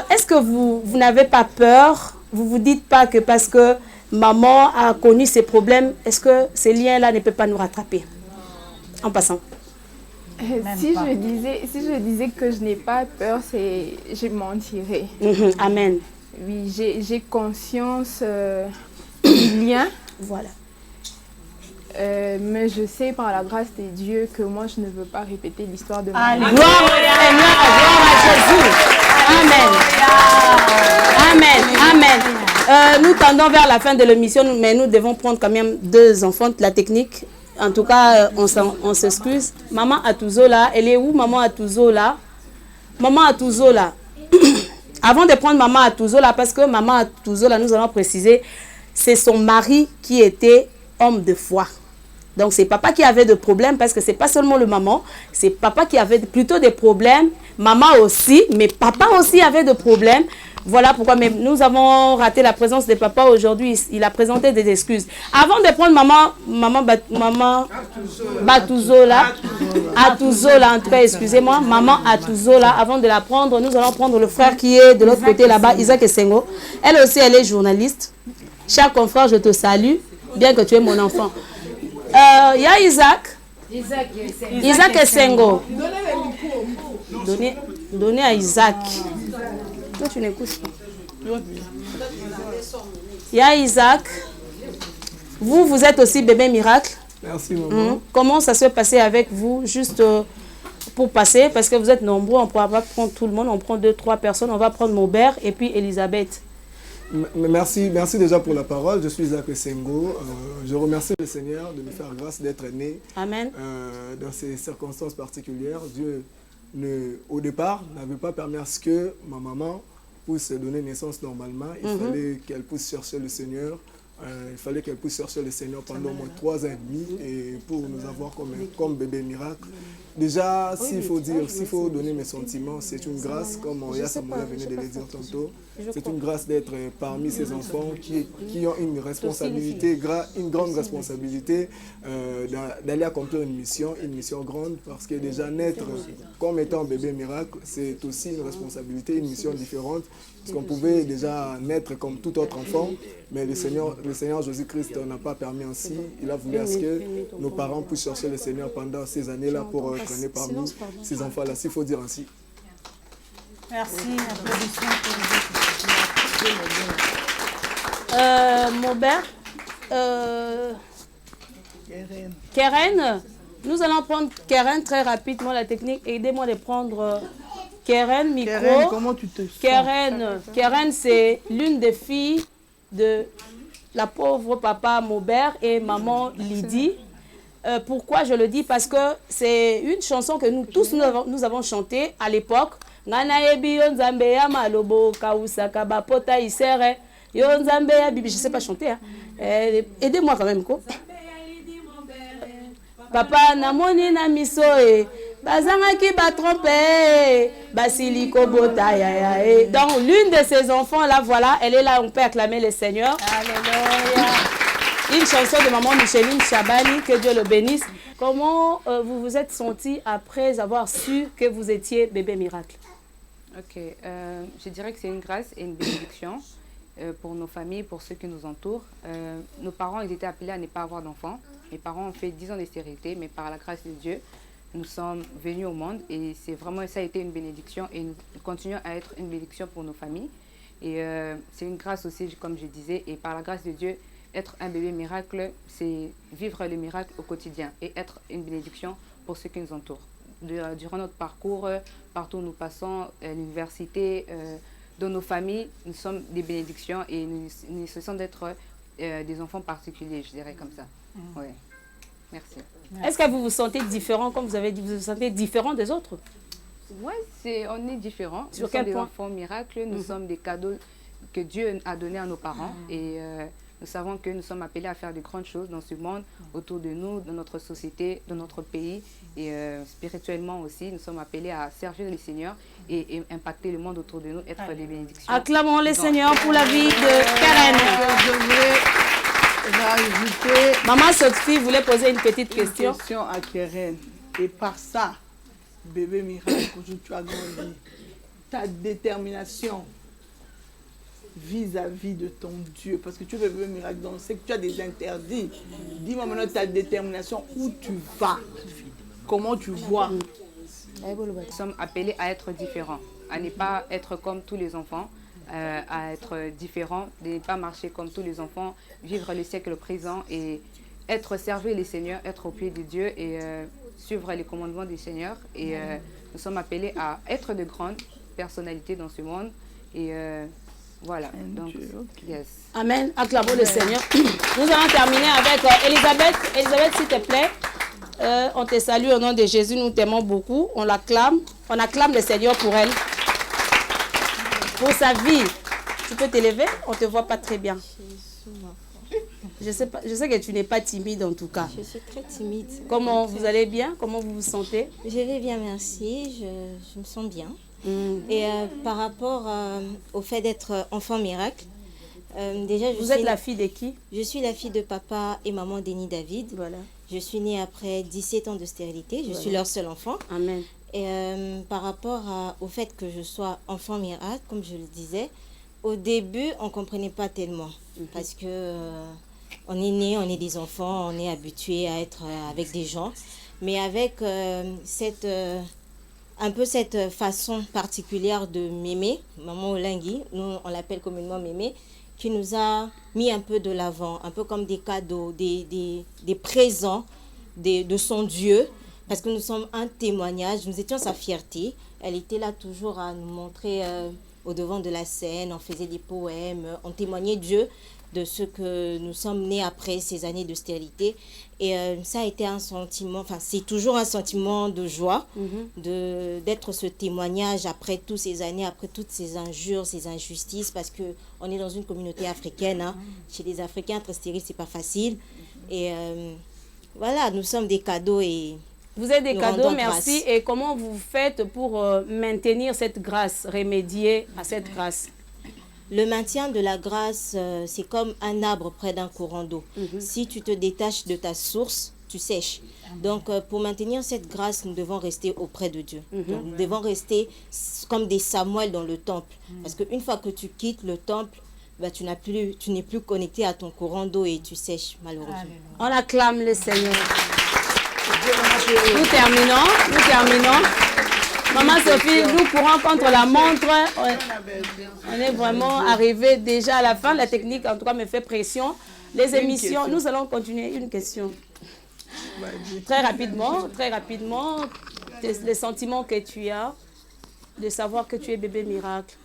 Est-ce que vous n'avez pas peur? Vous ne vous dites pas que parce que maman a connu ces problèmes, est-ce que ces liens-là ne peuvent pas nous rattraper? En passant. Si je disais que je n'ai pas peur, je mentirais. Amen. Oui, j'ai conscience du lien. Voilà. Mais je sais par la grâce de Dieu que moi je ne veux pas répéter l'histoire de ma mère. Gloire à Jésus. Amen. Amen. Nous tendons vers la fin de l'émission, mais nous devons prendre quand même 2 enfants de la technique. En tout cas, on s'excuse. Maman Atouzola, elle est où, Maman Atouzola? Maman Atouzola. Avant de prendre Maman Atouzola, parce que Maman Atouzola, nous allons préciser, c'est son mari qui était homme de foi. Donc c'est papa qui avait des problèmes, parce que c'est pas seulement le maman, c'est papa qui avait plutôt des problèmes, maman aussi, mais papa aussi avait des problèmes. Voilà pourquoi même nous avons raté la présence de papa aujourd'hui. Il a présenté des excuses. Avant de prendre maman Batouzola, en tout cas, excusez-moi, maman Atouzola, avant de la prendre, nous allons prendre le frère qui est de l'autre côté là-bas, Isaac Essengo. Elle aussi, elle est journaliste. Cher confrère, je te salue, bien que tu es mon enfant. Il y a Isaac Essengo. Donnez à Isaac. Toi, tu n'écoutes pas. Il y a Isaac. Vous êtes aussi bébé miracle. Merci, maman. Comment ça s'est passé avec vous, juste pour passer, parce que vous êtes nombreux, on ne pourra pas prendre tout le monde, on prend 2-3 personnes, on va prendre Maubert et puis Elisabeth. Merci déjà pour la parole. Je suis Isaac Sengo. Je remercie le Seigneur de me faire grâce d'être né. Amen. Dans ces circonstances particulières. Dieu, au départ, n'avait pas permis à ce que ma maman puisse donner naissance normalement. Il fallait qu'elle puisse chercher le Seigneur. Il fallait qu'elle puisse chercher le Seigneur pendant au moins 3 ans et demi et pour nous avoir comme bébé miracle. Déjà, s'il faut donner mes sentiments, c'est une grâce, comme Oya Samoula venait de le dire tantôt. C'est une grâce d'être parmi ces enfants qui ont une responsabilité, une grande responsabilité d'aller accomplir une mission grande, parce que déjà naître comme étant bébé miracle, c'est aussi une responsabilité, une mission différente. Parce qu'on pouvait déjà naître comme tout autre enfant, mais le Seigneur Jésus-Christ n'a pas permis ainsi. Il a voulu à ce que nos parents puissent chercher le Seigneur pendant ces années-là pour traîner parmi ces enfants-là, s'il faut dire ainsi. Merci. Applaudissements pour Maubert, Keren, nous allons prendre Keren très rapidement, la technique. Aidez-moi de prendre Keren, micro. Keren, comment tu te sens? Keren, c'est l'une des filles de la pauvre papa Maubert et maman Lydie. Pourquoi je le dis? Parce que c'est une chanson que nous tous nous avons chantée à l'époque. Je ne sais pas chanter. Hein. Aidez-moi quand même. Papa namoni na miso e bazangaki ba tromper basiliko botaya e. Donc l'une de ces enfants là, voilà, elle est là, on peut acclamer le Seigneur. Alléluia. Une chanson de maman Micheline Chabani, que Dieu le bénisse. Comment vous vous êtes senti après avoir su que vous étiez bébé miracle? Ok, je dirais que c'est une grâce et une bénédiction pour nos familles, pour ceux qui nous entourent. Nos parents, ils étaient appelés à ne pas avoir d'enfants. Mes parents ont fait 10 ans de stérilité, mais par la grâce de Dieu, nous sommes venus au monde et c'est vraiment, ça a été une bénédiction et nous continuons à être une bénédiction pour nos familles. Et c'est une grâce aussi, comme je disais, et par la grâce de Dieu, être un bébé miracle, c'est vivre le miracle au quotidien et être une bénédiction pour ceux qui nous entourent. Durant notre parcours, partout où nous passons, à l'université, dans nos familles, nous sommes des bénédictions et nous cessons d'être des enfants particuliers, je dirais comme ça. Oui. Merci. Est-ce que vous vous sentez différent, comme vous avez dit, vous vous sentez différent des autres? Oui, on est différents. Sur nous quel sommes des point? enfants miracles, nous sommes des cadeaux que Dieu a donnés à nos parents et nous savons que nous sommes appelés à faire de grandes choses dans ce monde, autour de nous, dans notre société, dans notre pays et spirituellement aussi. Nous sommes appelés à servir le Seigneur et impacter le monde autour de nous, être des bénédictions. Acclamons le Seigneur pour la vie de Karen. Maman Sophie voulait poser une petite question. Une question à Keren. Et par ça, bébé miracle, aujourd'hui tu as grandi, ta détermination vis-à-vis de ton Dieu, parce que tu es bébé miracle, donc c'est que tu as des interdits. Dis-moi maintenant ta détermination, où tu vas, comment tu vois. Nous sommes appelés à être différents, à ne pas être comme tous les enfants, à être différents, de ne pas marcher comme tous les enfants, vivre le siècle présent et être servir les seigneurs, être au pied de Dieu et suivre les commandements du Seigneur. Et nous sommes appelés à être de grandes personnalités dans ce monde. Et voilà. Donc, yes. Amen. Acclamons le Seigneur. Nous allons terminer avec Elisabeth. Elisabeth, s'il te plaît. On te salue au nom de Jésus. Nous t'aimons beaucoup. On l'acclame. On acclame le Seigneur pour elle. Pour sa vie. Tu peux t'élever? On ne te voit pas très bien. Je sais que tu n'es pas timide en tout cas. Je suis très timide. Comment vous allez bien? Comment vous vous sentez? Je vais bien, merci. Je me sens bien. Et par rapport au fait d'être enfant miracle, déjà vous êtes la fille de qui? Je suis la fille de papa et maman Denis David. Voilà. Je suis née après 17 ans de stérilité. Je suis leur seul enfant. Amen. Et par rapport au fait que je sois enfant miracle, comme je le disais, au début, on ne comprenait pas tellement. Parce que on est né, on est des enfants, on est habitué à être avec des gens. Mais avec un peu cette façon particulière de Mémé, maman Olingui, nous on l'appelle communément Mémé, qui nous a mis un peu de l'avant, un peu comme des cadeaux, des présents de son Dieu, parce que nous sommes un témoignage, nous étions sa fierté. Elle était là toujours à nous montrer au devant de la scène, on faisait des poèmes, on témoignait Dieu de ce que nous sommes nés après ces années de stérilité. Et ça a été un sentiment, enfin c'est toujours un sentiment de joie d'être ce témoignage après toutes ces années, après toutes ces injures, ces injustices, parce qu'on est dans une communauté africaine. Hein. Chez les Africains, être stérile, c'est pas facile. Et voilà, nous sommes des cadeaux et vous êtes des cadeaux, merci. Grâce. Et comment vous faites pour maintenir cette grâce, remédier à cette grâce? Le maintien de la grâce, c'est comme un arbre près d'un courant d'eau. Si tu te détaches de ta source, tu sèches. Donc, pour maintenir cette grâce, nous devons rester auprès de Dieu. Donc, nous devons rester comme des Samuel dans le temple. Parce qu'une fois que tu quittes le temple, bah, tu n'es plus connecté à ton courant d'eau et tu sèches, malheureusement. On acclame le Seigneur. Nous terminons. Maman Sophie, nous courons contre la montre. On est vraiment arrivé déjà à la fin. La technique, en tout cas, me fait pression. Les émissions, nous allons continuer. Une question. Très rapidement, les sentiments que tu as de savoir que tu es bébé miracle.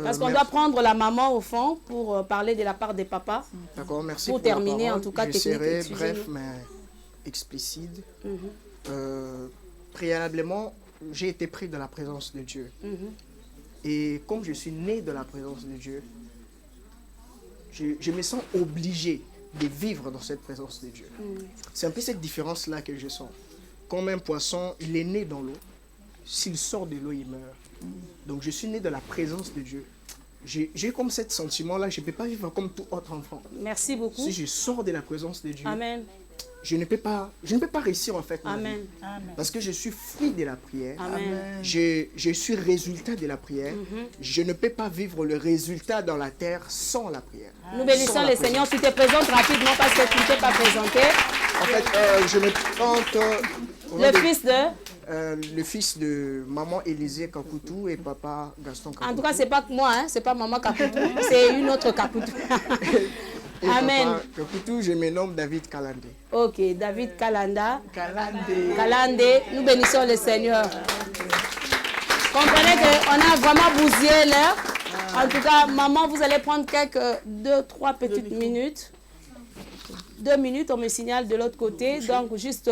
Parce qu'on doit prendre la maman au fond pour parler de la part des papas. D'accord, merci pour terminer, en tout cas, je serai bref, mais explicite. Préalablement, j'ai été pris de la présence de Dieu. Et comme je suis né de la présence de Dieu, je me sens obligé de vivre dans cette présence de Dieu. C'est un peu cette différence-là que je sens. Comme un poisson, il est né dans l'eau. S'il sort de l'eau, il meurt. Donc je suis né de la présence de Dieu. J'ai comme ce sentiment-là, je ne peux pas vivre comme tout autre enfant. Merci beaucoup. Si je sors de la présence de Dieu, Amen. Je ne peux pas réussir en fait. Amen. Parce que je suis fruit de la prière. Amen. Je suis résultat de la prière. Je ne peux pas vivre le résultat dans la terre sans la prière. Nous bénissons le Seigneur. Tu te présentes rapidement parce que tu ne t'es pas présenté. En fait, je me présente... le fils de maman Élisée Kakoutou et papa Gaston Kakoutou. En tout cas, ce n'est pas moi, hein? Ce n'est pas maman Kakoutou, c'est une autre Kakoutou. Et Amen. Papa Kakoutou, je me nomme David Kalande. Ok, David Kalanda. Kalande, nous bénissons le Seigneur. Comprenez qu'on a vraiment bousillé l'heure. En tout cas, maman, vous allez prendre quelques 2-3 petites minutes. 2 minutes, on me signale de l'autre côté. Donc, juste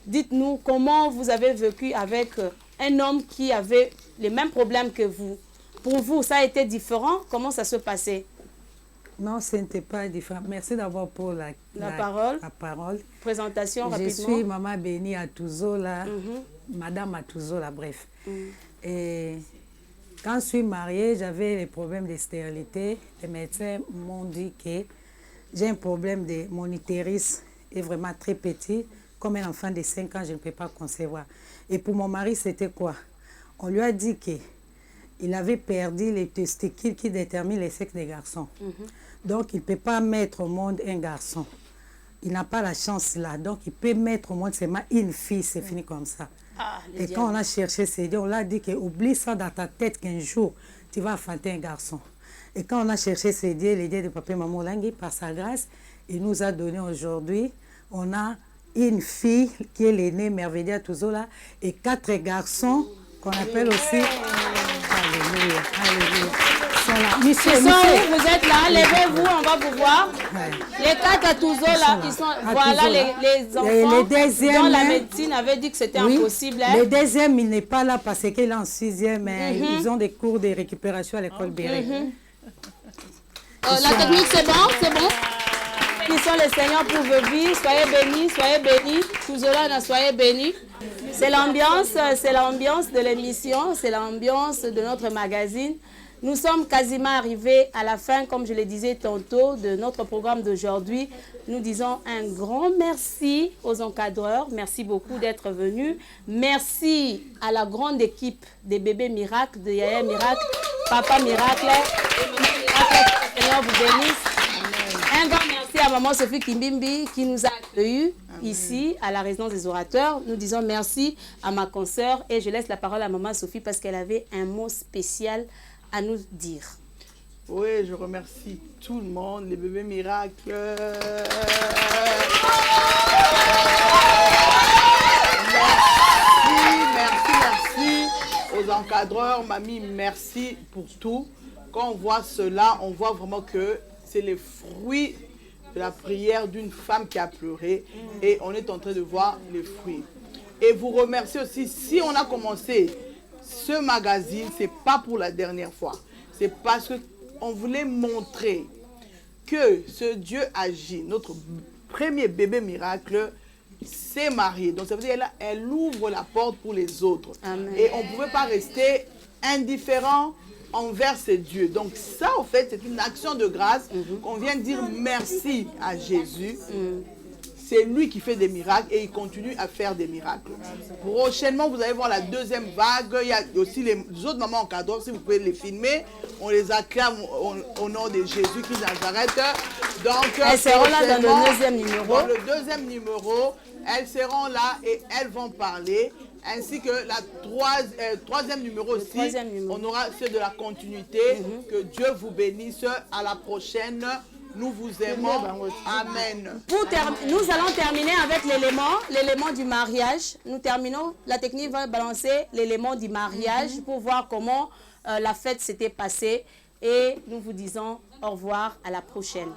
dites-nous comment vous avez vécu avec un homme qui avait les mêmes problèmes que vous. Pour vous, ça a été différent? Comment ça se passait? Non, ce n'était pas différent. Merci d'abord pour la parole. Présentation rapidement. Je suis Maman Béni Atouzola, Madame Atouzola, bref. Et quand je suis mariée, j'avais les problèmes de stérilité. Les médecins m'ont dit que j'ai un problème de mon utérus est vraiment très petit. Comme un enfant de 5 ans, je ne peux pas concevoir. Et pour mon mari, c'était quoi? On lui a dit qu'il avait perdu les testicules qui déterminent le sexe des garçons. Donc, il ne peut pas mettre au monde un garçon. Il n'a pas la chance là. Donc, il peut mettre au monde seulement une fille. C'est fini comme ça. Et quand on a cherché ces dieux, on l'a dit que oublie ça dans ta tête qu'un jour, tu vas enfanter un garçon. Et quand on a cherché ces dieux, les dieux de Papa Maman Langui, par sa grâce, il nous a donné aujourd'hui, on a une fille qui est l'aînée Mervedia Touzola et 4 garçons qu'on appelle aussi... Alléluia, alléluia. Monsieur, vous êtes là, levez-vous, on va vous voir. Les 4 Touzola, ils sont, voilà les enfants dont la médecine avait dit que c'était impossible. Le deuxième, il n'est pas là parce qu'il est en 6e, mais ils ont des cours de récupération à l'école Béré. La technique, c'est bon? Bénissons le Seigneur pour vos vies, soyez bénis, Touzola, soyez bénis. C'est l'ambiance de l'émission, c'est l'ambiance de notre magazine. Nous sommes quasiment arrivés à la fin, comme je le disais tantôt, de notre programme d'aujourd'hui. Nous disons un grand merci aux encadreurs. Merci beaucoup d'être venus. Merci à la grande équipe des bébés miracles, de Yaya Miracle, Papa Miracle. Que le Seigneur vous bénisse. Un grand merci à Maman Sophie Kimbimbi qui nous a accueillis ici à la résidence des orateurs. Nous disons merci à ma consoeur et je laisse la parole à Maman Sophie parce qu'elle avait un mot spécial à nous dire. Oui, je remercie tout le monde, les bébés miracles. Merci aux encadreurs, mamie, merci pour tout. Quand on voit cela, on voit vraiment que c'est les fruits de la prière d'une femme qui a pleuré. Et on est en train de voir les fruits. Et vous remerciez aussi, si on a commencé ce magazine, c'est pas pour la dernière fois. C'est parce qu'on voulait montrer que ce Dieu agit. Notre premier bébé miracle s'est marié. Donc ça veut dire qu'elle ouvre la porte pour les autres. Amen. Et on ne pouvait pas rester indifférent envers ces dieux. Donc ça, en fait, c'est une action de grâce qu'on vient dire merci à Jésus. C'est lui qui fait des miracles et il continue à faire des miracles. Prochainement, vous allez voir la deuxième vague. Il y a aussi les autres mamans encadreurs, si vous pouvez les filmer. On les acclame au nom de Jésus qui Nazareth. Donc, elles seront là dans le deuxième numéro. Dans le deuxième numéro, elles seront là et elles vont parler. Ainsi que la troisième numéro aussi, on aura ceux de la continuité. Que Dieu vous bénisse. À la prochaine. Nous vous aimons. Amen. Nous allons terminer avec l'élément du mariage. Nous terminons. La technique va balancer l'élément du mariage pour voir comment la fête s'était passée. Et nous vous disons au revoir, à la prochaine.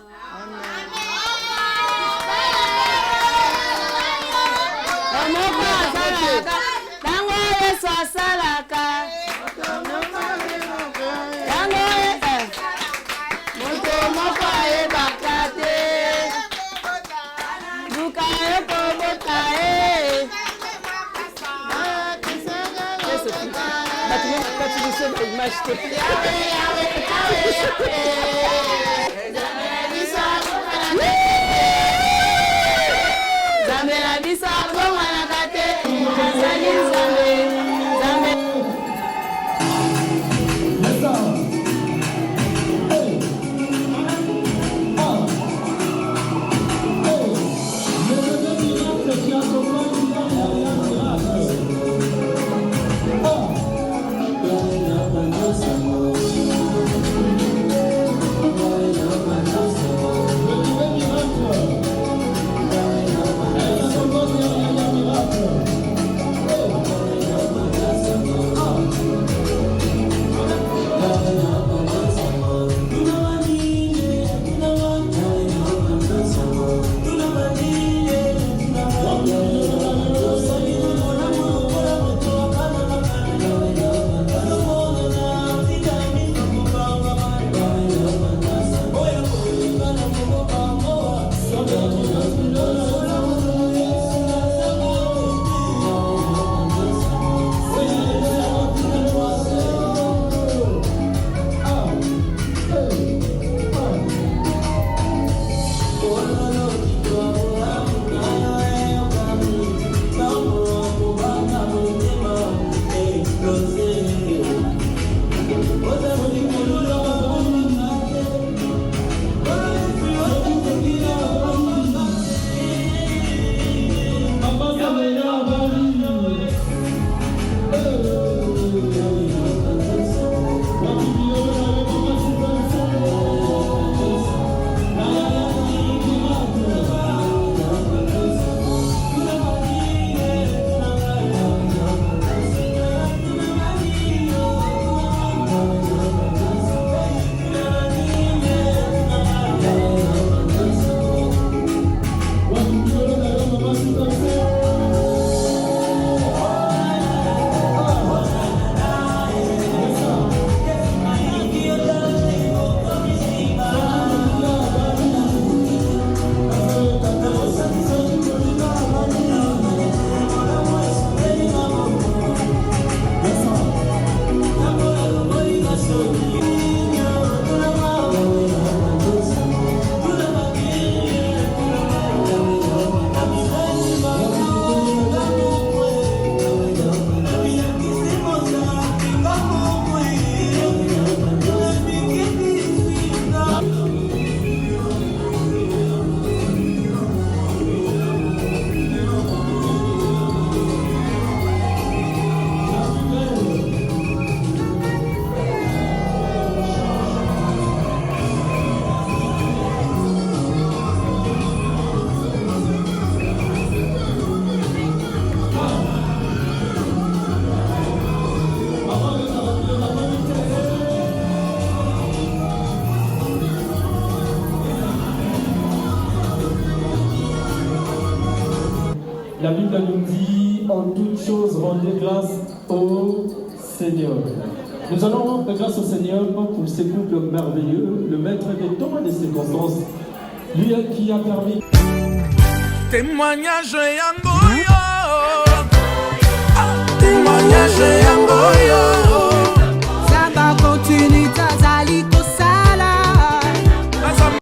La Bible nous dit, en toutes choses, rendez grâce au Seigneur. Nous allons rendre grâce au Seigneur pour ces couples merveilleux, le maître des temps et des circonstances, lui qui a permis. Témoignage yango yo.